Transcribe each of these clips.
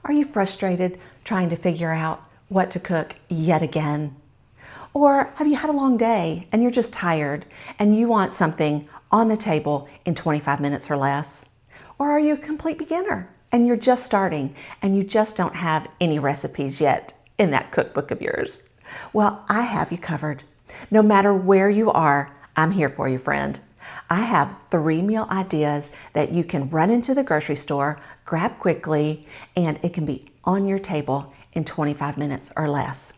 Are you frustrated trying to figure out what to cook yet again? Or have you had a long day and you're just tired and you want something on the table in 25 minutes or less? Or are you a complete beginner and you're just starting and you just don't have any recipes yet in that cookbook of yours? Well, I have you covered. No matter where you are, I'm here for you, friend. I have 3 meal ideas that you can run into the grocery store, grab quickly, and it can be on your table in 25 minutes or less.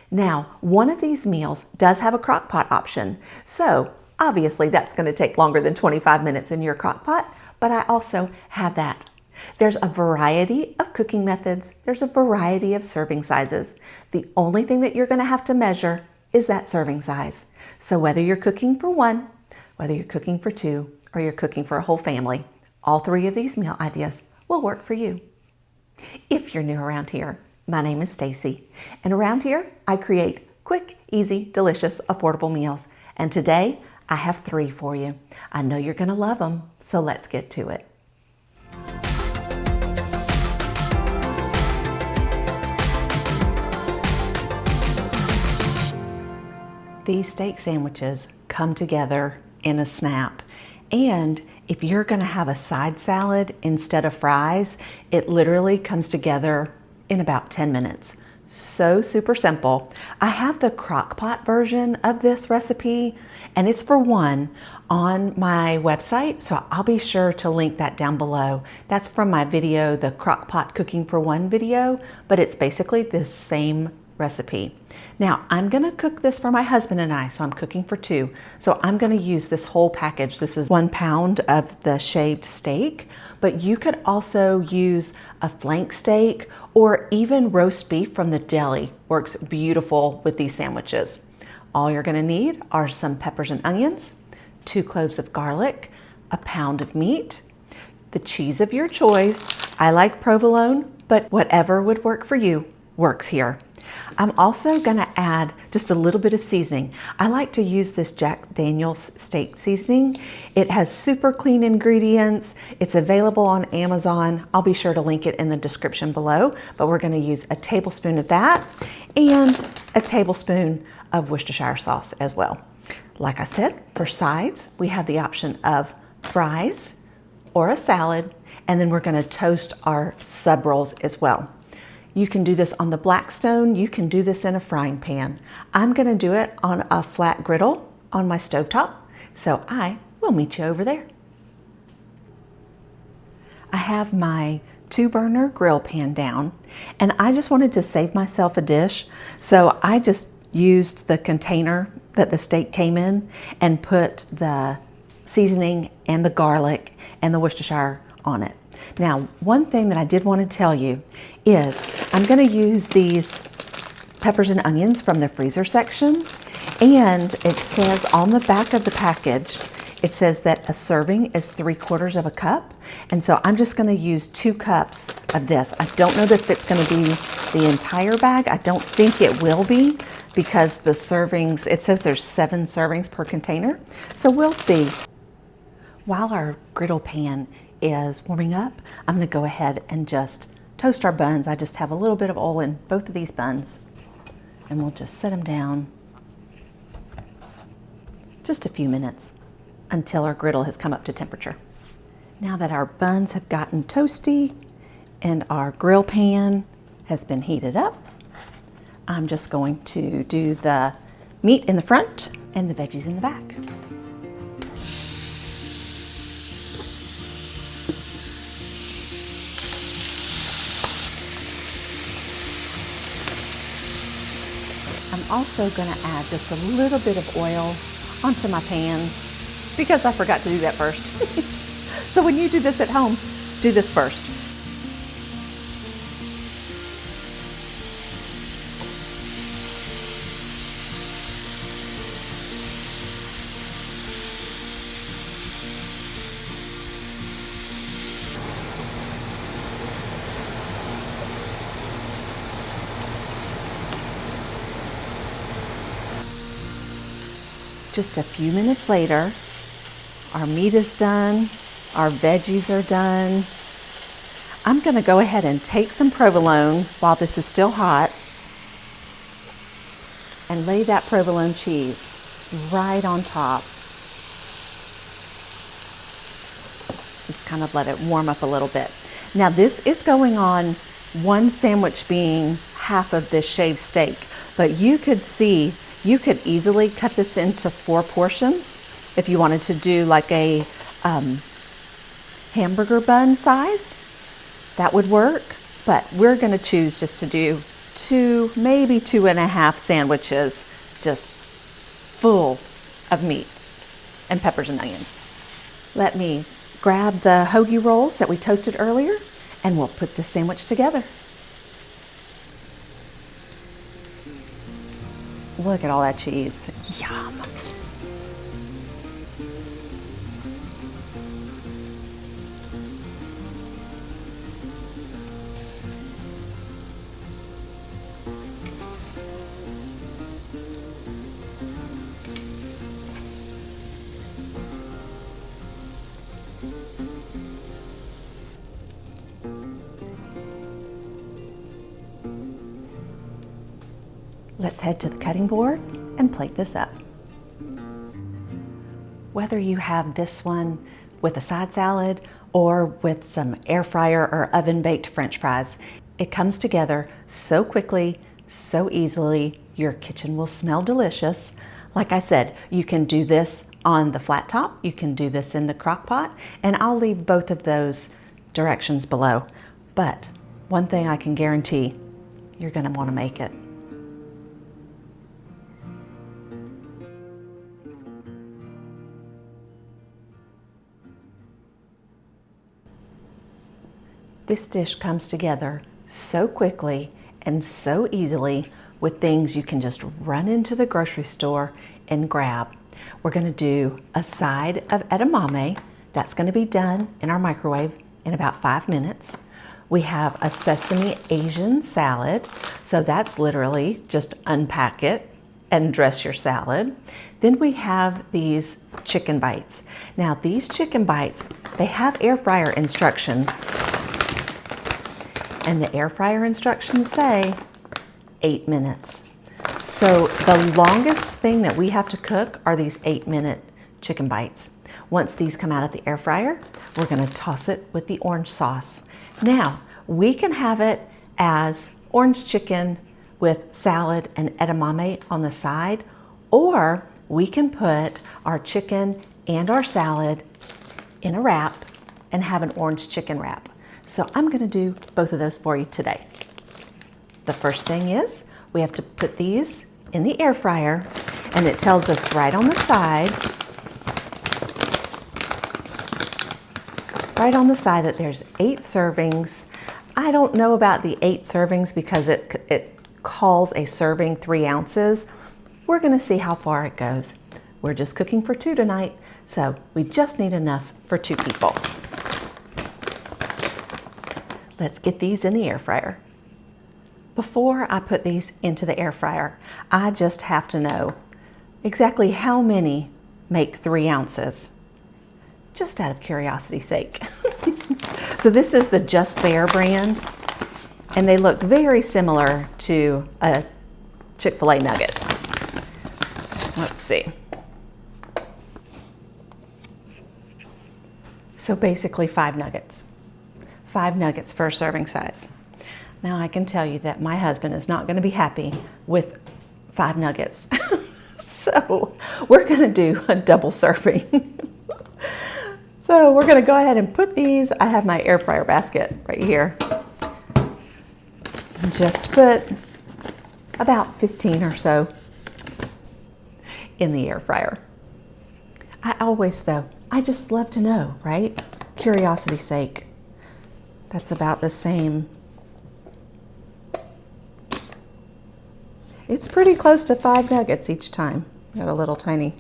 Now, one of these meals does have a crock pot option, so obviously that's going to take longer than 25 minutes in your crock pot, but I also have that. There's a variety of cooking methods. There's a variety of serving sizes. The only thing that you're going to have to measure is that serving size. So whether you're cooking for 1, whether you're cooking for 2, or you're cooking for a whole family, all 3 of these meal ideas will work for you. If you're new around here, my name is Stacy, and around here I create quick, easy, delicious, affordable meals. And today I have 3 for you. I know you're going to love them, so let's get to it. These steak sandwiches come together in a snap. And if you're going to have a side salad instead of fries, it literally comes together in about 10 minutes. So super simple. I have the crock pot version of this recipe, and it's for 1 on my website, so I'll be sure to link that down below. That's from my video, the crock pot cooking for 1 video, but it's basically the same recipe. Now, I'm going to cook this for my husband and I, so I'm cooking for 2. So I'm going to use this whole package. This is 1 pound of the shaved steak, but you could also use a flank steak or even roast beef from the deli. Works beautiful with these sandwiches. All you're going to need are some peppers and onions, 2 cloves of garlic, a pound of meat, the cheese of your choice. I like provolone, but whatever would work for you works here. I'm also going to add just a little bit of seasoning. I like to use this Jack Daniel's steak seasoning. It has super clean ingredients. It's available on Amazon. I'll be sure to link it in the description below, but we're going to use a tablespoon of that and a tablespoon of Worcestershire sauce as well. Like I said, for sides, we have the option of fries or a salad, and then we're going to toast our sub rolls as well. You can do this on the Blackstone. You can do this in a frying pan. I'm going to do it on a flat griddle on my stovetop, so I will meet you over there. I have my 2-burner grill pan down, and I just wanted to save myself a dish, so I just used the container that the steak came in and put the seasoning and the garlic and the Worcestershire on it. Now, one thing that I did want to tell you is I'm going to use these peppers and onions from the freezer section, and it says on the back of the package, it says that a serving is 3/4 of a cup, and so I'm just going to use 2 cups of this. I don't know if it's going to be the entire bag. I don't think it will be because the servings, it says there's 7 servings per container, so we'll see. While our griddle pan is warming up, I'm going to go ahead and just toast our buns. I just have a little bit of oil in both of these buns, and we'll just set them down just a few minutes until our griddle has come up to temperature. Now that our buns have gotten toasty and our grill pan has been heated up, I'm just going to do the meat in the front and the veggies in the back. I'm also going to add just a little bit of oil onto my pan because I forgot to do that first. So when you do this at home, do this first. Just a few minutes later, our meat is done, our veggies are done. I'm going to go ahead and take some provolone while this is still hot and lay that provolone cheese right on top. Just kind of let it warm up a little bit. Now this is going on one sandwich being half of this shaved steak, but you could see, you could easily cut this into 4 portions if you wanted to do like a hamburger bun size. That would work, but we're gonna choose just to do 2, maybe 2.5 sandwiches, just full of meat and peppers and onions. Let me grab the hoagie rolls that we toasted earlier and we'll put the sandwich together. Look at all that cheese. Yum. Let's head to the cutting board and plate this up. Whether you have this one with a side salad or with some air fryer or oven baked French fries, it comes together so quickly, so easily. Your kitchen will smell delicious. Like I said, you can do this on the flat top, you can do this in the crock pot, and I'll leave both of those directions below. But one thing I can guarantee, you're gonna wanna make it. This dish comes together so quickly and so easily with things you can just run into the grocery store and grab. We're going to do a side of edamame. That's going to be done in our microwave in about 5 minutes. We have a sesame Asian salad. So that's literally just unpack it and dress your salad. Then we have these chicken bites. Now these chicken bites, they have air fryer instructions. And the air fryer instructions say 8 minutes. So the longest thing that we have to cook are these 8-minute chicken bites. Once these come out of the air fryer, we're gonna toss it with the orange sauce. Now, we can have it as orange chicken with salad and edamame on the side, or we can put our chicken and our salad in a wrap and have an orange chicken wrap. So I'm gonna do both of those for you today. The first thing is we have to put these in the air fryer, and it tells us right on the side that there's 8 servings. I don't know about the 8 servings because it calls a serving 3 ounces. We're gonna see how far it goes. We're just cooking for 2 tonight, so we just need enough for 2 people. Let's get these in the air fryer. Before I put these into the air fryer, I just have to know exactly how many make 3 ounces, just out of curiosity's sake. So this is the Just Bare brand, and they look very similar to a Chick-fil-A nugget. Let's see. So basically 5 nuggets. 5 nuggets for a serving size. Now I can tell you that my husband is not going to be happy with 5 nuggets. So we're going to do a double serving. So we're going to go ahead and put these, I have my air fryer basket right here. Just put about 15 or so in the air fryer. I just love to know, right? Curiosity's sake. That's about the same. It's pretty close to 5 nuggets each time. Got a little tiny.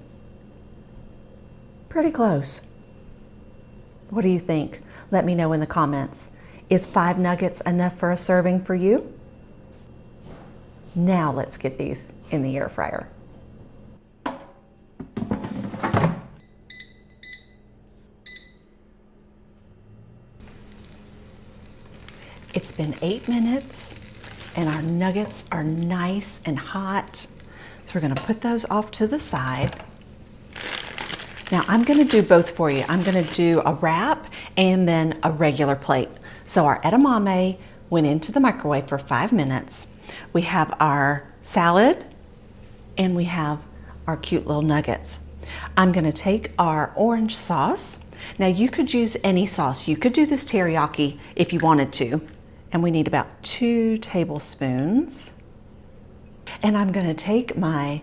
Pretty close. What do you think? Let me know in the comments. Is 5 nuggets enough for a serving for you? Now let's get these in the air fryer. been 8 minutes and our nuggets are nice and hot. So we're gonna put those off to the side. Now I'm gonna do both for you. I'm gonna do a wrap and then a regular plate. So our edamame went into the microwave for 5 minutes. We have our salad and we have our cute little nuggets. I'm gonna take our orange sauce. Now you could use any sauce. You could do this teriyaki if you wanted to. And we need about 2 tablespoons. And I'm gonna take my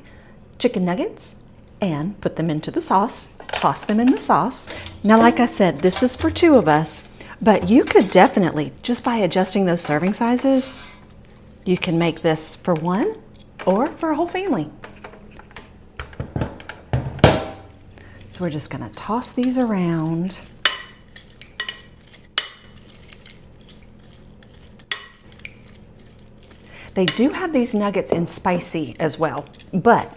chicken nuggets and put them into the sauce, toss them in the sauce. Now, like I said, this is for 2 of us, but you could definitely, just by adjusting those serving sizes, you can make this for 1 or for a whole family. So we're just gonna toss these around. They do have these nuggets in spicy as well, but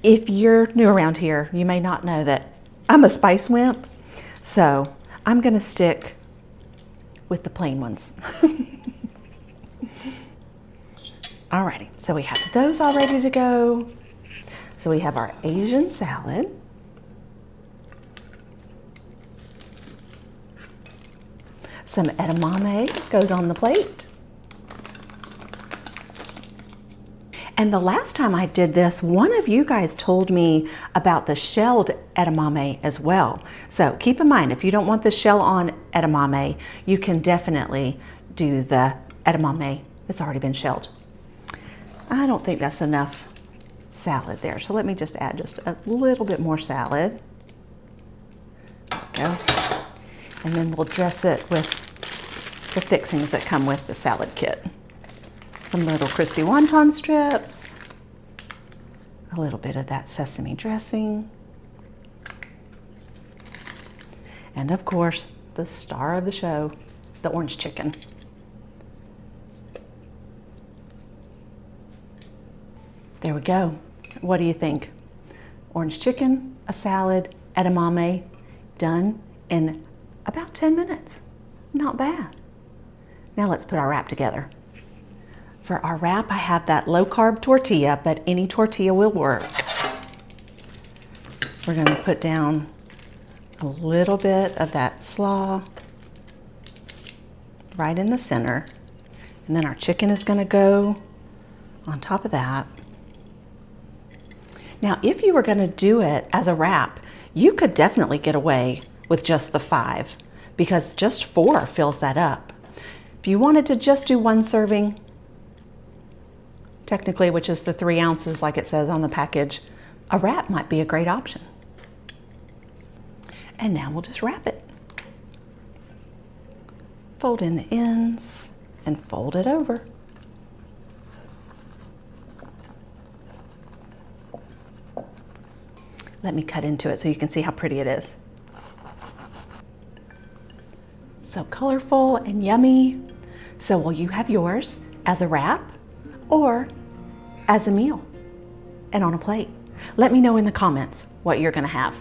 if you're new around here, you may not know that I'm a spice wimp, so I'm gonna stick with the plain ones. Alrighty, so we have those all ready to go. So we have our Asian salad. Some edamame goes on the plate. And the last time I did this, one of you guys told me about the shelled edamame as well. So keep in mind, if you don't want the shell on edamame, you can definitely do the edamame that's already been shelled. I don't think that's enough salad there, so let me just add just a little bit more salad. There we go. And then we'll dress it with the fixings that come with the salad kit. Some little crispy wonton strips, a little bit of that sesame dressing, and of course, the star of the show, the orange chicken. There we go. What do you think? Orange chicken, a salad, edamame, done in about 10 minutes. Not bad. Now let's put our wrap together. For our wrap, I have that low-carb tortilla, but any tortilla will work. We're going to put down a little bit of that slaw right in the center. And then our chicken is going to go on top of that. Now, if you were going to do it as a wrap, you could definitely get away with just the 5 because just 4 fills that up. If you wanted to just do 1 serving, technically, which is the 3 ounces like it says on the package, a wrap might be a great option. And now we'll just wrap it. Fold in the ends and fold it over. Let me cut into it so you can see how pretty it is. So colorful and yummy. So will you have yours as a wrap or as a meal and on a plate? Let me know in the comments what you're gonna have.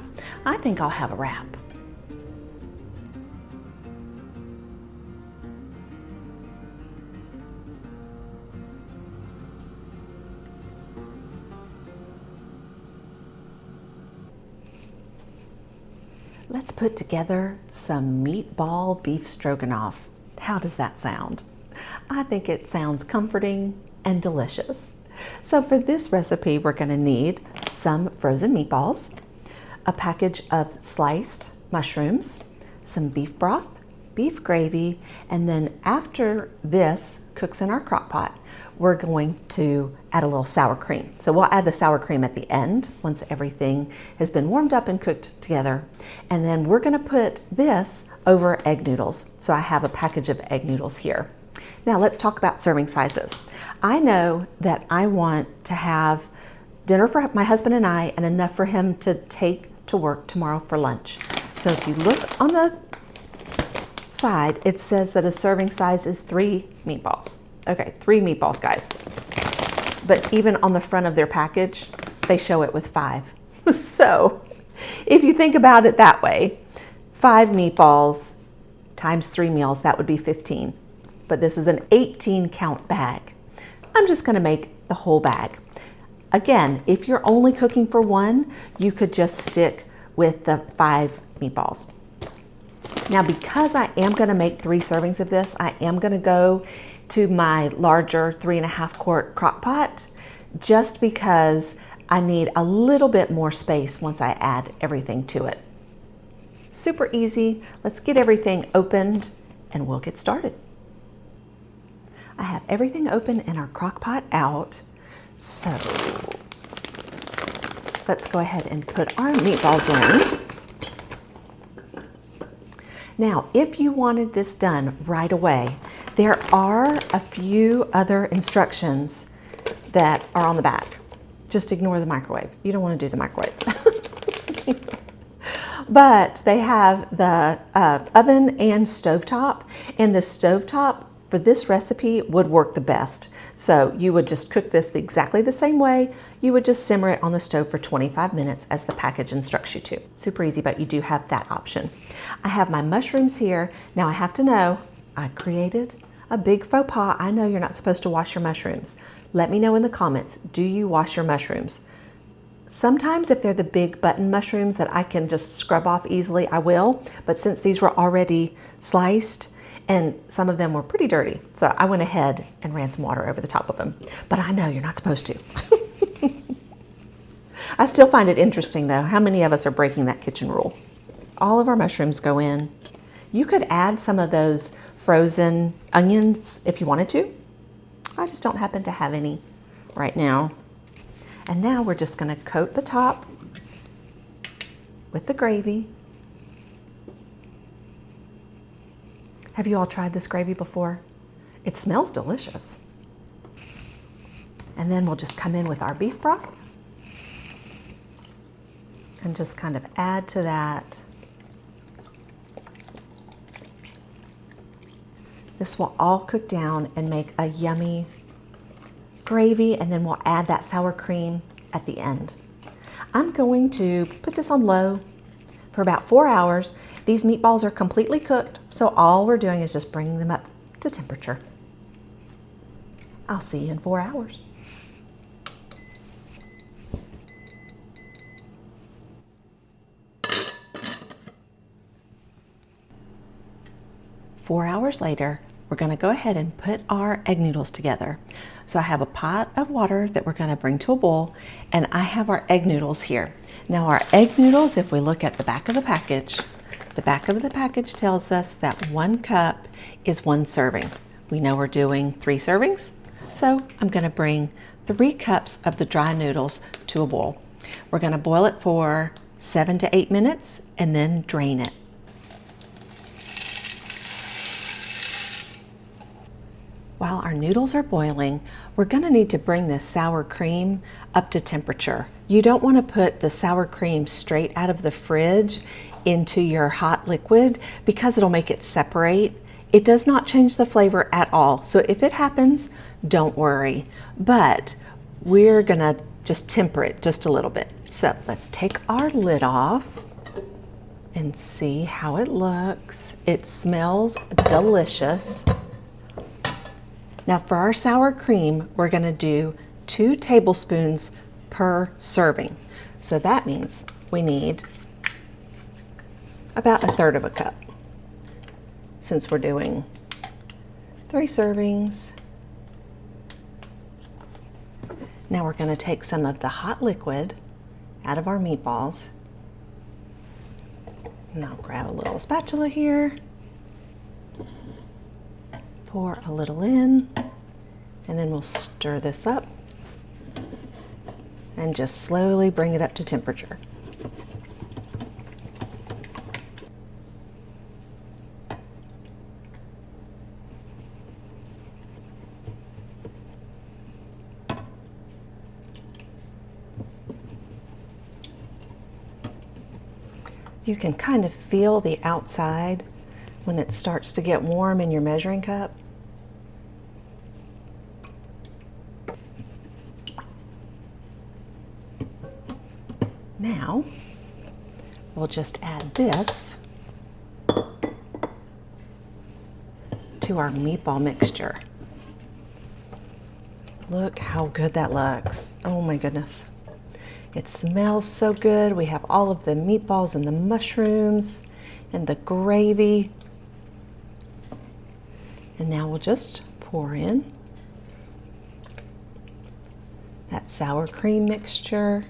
I think I'll have a wrap. Let's put together some meatball beef stroganoff. How does that sound? I think it sounds comforting and delicious. So for this recipe, we're going to need some frozen meatballs, a package of sliced mushrooms, some beef broth, beef gravy, and then after this cooks in our crock pot, we're going to add a little sour cream. So we'll add the sour cream at the end once everything has been warmed up and cooked together. And then we're gonna put this over egg noodles. So I have a package of egg noodles here. Now let's talk about serving sizes. I know that I want to have dinner for my husband and I and enough for him to take to work tomorrow for lunch. So if you look on the side, it says that a serving size is 3 meatballs. Okay, 3 meatballs, guys. But even on the front of their package, they show it with 5. So if you think about it that way, 5 meatballs times 3 meals, that would be 15. but this is an 18 count bag. I'm just gonna make the whole bag. Again, if you're only cooking for one, you could just stick with the 5 meatballs. Now, because I am gonna make 3 servings of this, I am gonna go to my larger 3.5 quart crock pot, just because I need a little bit more space once I add everything to it. Super easy. Let's get everything opened and we'll get started. I have everything open and our crock pot out. So let's go ahead and put our meatballs in. Now, if you wanted this done right away, there are a few other instructions that are on the back. Just ignore the microwave. You don't want to do the microwave. But they have the oven and stovetop, and the stovetop for this recipe would work the best. So you would just cook this exactly the same way. You would just simmer it on the stove for 25 minutes as the package instructs you to. Super easy, but you do have that option. I have my mushrooms here. Now I have to know, I created a big faux pas. I know you're not supposed to wash your mushrooms. Let me know in the comments, do you wash your mushrooms? Sometimes if they're the big button mushrooms that I can just scrub off easily, I will. But since these were already sliced, and some of them were pretty dirty, so I went ahead and ran some water over the top of them. But I know you're not supposed to. I still find it interesting though, how many of us are breaking that kitchen rule? All of our mushrooms go in. You could add some of those frozen onions if you wanted to. I just don't happen to have any right now. And now we're just gonna coat the top with the gravy. Have you all tried this gravy before? It smells delicious. And then we'll just come in with our beef broth and just kind of add to that. This will all cook down and make a yummy gravy, and then we'll add that sour cream at the end. I'm going to put this on low for about 4 hours. These meatballs are completely cooked, so all we're doing is just bringing them up to temperature. I'll see you in 4 hours. Four hours later, we're going to go ahead and put our egg noodles together. So I have a pot of water that we're going to bring to a boil, and I have our egg noodles here. Now our egg noodles, if we look at the back of the package tells us that 1 cup is 1 serving. We know we're doing 3 servings, so I'm going to bring 3 cups of the dry noodles to a boil. We're going to boil it for 7 to 8 minutes and then drain it. While our noodles are boiling, we're going to need to bring this sour cream up to temperature. You don't want to put the sour cream straight out of the fridge into your hot liquid because it'll make it separate. It does not change the flavor at all. So if it happens, don't worry. But we're going to just temper it just a little bit. So let's take our lid off and see how it looks. It smells delicious. Now for our sour cream, we're going to do 2 tablespoons per serving. So that means we need about 1/3 cup. Since we're doing 3 servings. Now we're going to take some of the hot liquid out of our meatballs. And I'll grab a little spatula here. Pour a little in, and then we'll stir this up and just slowly bring it up to temperature. You can kind of feel the outside when it starts to get warm in your measuring cup. Now, we'll just add this to our meatball mixture. Look how good that looks. Oh my goodness. It smells so good. We have all of the meatballs and the mushrooms and the gravy. And now we'll just pour in that sour cream mixture.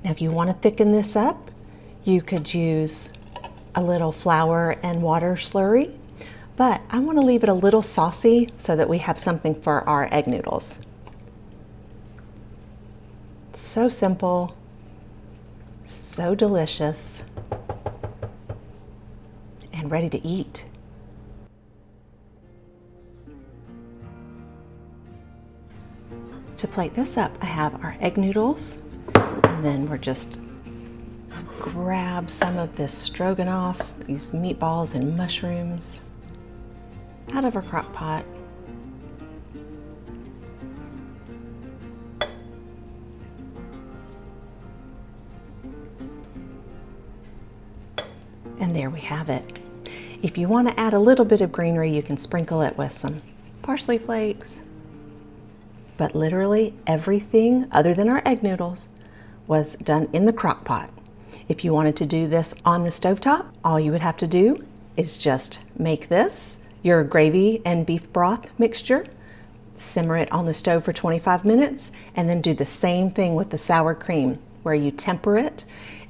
Now, if you want to thicken this up, you could use a little flour and water slurry, but I want to leave it a little saucy so that we have something for our egg noodles. So simple, so delicious, and ready to eat. To plate this up, I have our egg noodles, and then we're just grab some of this stroganoff, these meatballs and mushrooms, out of our crock pot. And there we have it. If you want to add a little bit of greenery, you can sprinkle it with some parsley flakes. But literally everything other than our egg noodles was done in the crock pot. If you wanted to do this on the stovetop, all you would have to do is just make this your gravy and beef broth mixture, simmer it on the stove for 25 minutes, and then do the same thing with the sour cream, where you temper it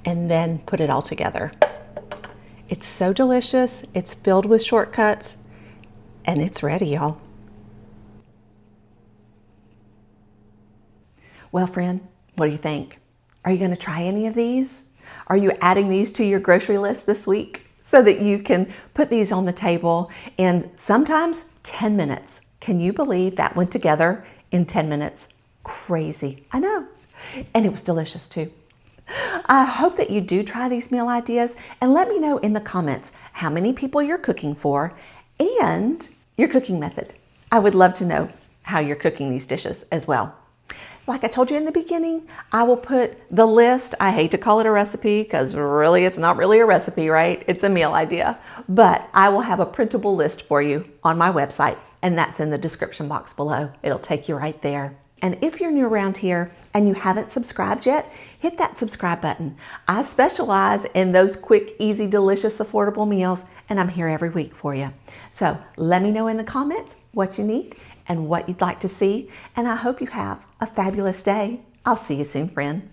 and then put it all together. It's so delicious, it's filled with shortcuts, and it's ready, y'all. Well, friend, what do you think? Are you going to try any of these? Are you adding these to your grocery list this week so that you can put these on the table in sometimes 10 minutes? Can you believe that went together in 10 minutes? Crazy, I know. And it was delicious too. I hope that you do try these meal ideas, and let me know in the comments how many people you're cooking for and your cooking method. I would love to know how you're cooking these dishes as well. Like I told you in the beginning, I will put the list. I hate to call it a recipe because really it's not really a recipe, right? It's a meal idea. But I will have a printable list for you on my website, and that's in the description box below. It'll take you right there. And if you're new around here and you haven't subscribed yet, hit that subscribe button. I specialize in those quick, easy, delicious, affordable meals, and I'm here every week for you. So let me know in the comments what you need and what you'd like to see, and I hope you have a fabulous day. I'll see you soon, friend.